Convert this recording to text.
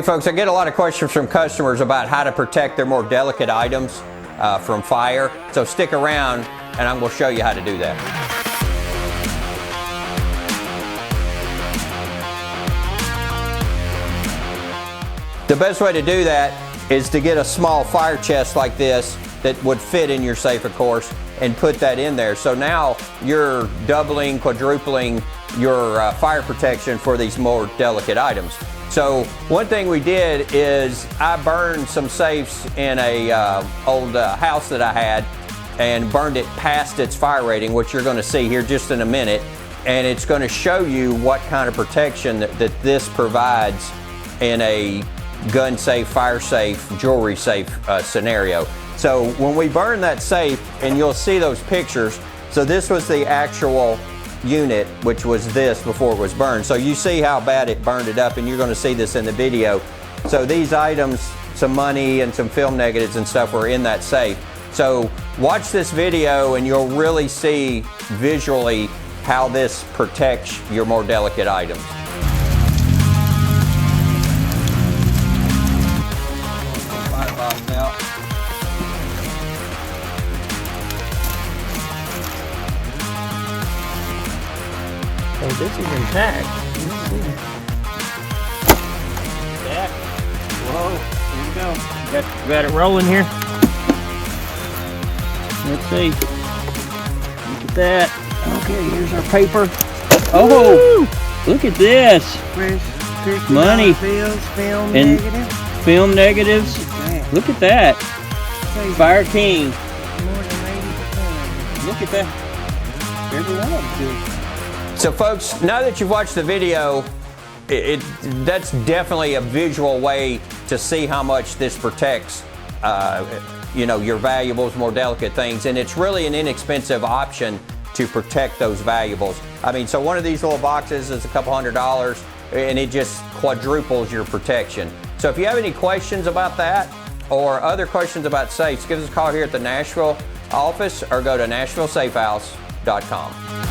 Hey folks, I get a lot of questions from customers about how to protect their more delicate items from fire. So stick around and I'm going to show you how to do that. The best way to do that is to get a small fire chest like this that would fit in your safe, of course, and put that in there. So now you're doubling, quadrupling your fire protection for these more delicate items. So one thing we did is I burned some safes in a old house that I had and burned it past its fire rating, which you're going to see here just in a minute. And it's going to show you what kind of protection that this provides in a gun safe, fire safe, jewelry safe scenario. So when we burn that safe, and you'll see those pictures, so this was the actual unit, which was this before it was burned. So you see how bad it burned it up, and you're going to see this in the video. So these items, some money and some film negatives and stuff were in that safe. So watch this video and you'll really see visually how this protects your more delicate items. Oh, this is intact. That. Whoa, here we go. Got it rolling here. Let's see. Look at that. Okay, here's our paper. Oh, woo! Look at this. Money. Bills, film and negatives. Film negatives. Look at that. Fire King. More than 80%. Look at that. Every one of them. So folks, now that you've watched the video, that's definitely a visual way to see how much this protects your valuables, more delicate things, and it's really an inexpensive option to protect those valuables. I mean, so one of these little boxes is a couple $100 and it just quadruples your protection. So if you have any questions about that or other questions about safes, give us a call here at the Nashville office or go to NashvilleSafehouse.com.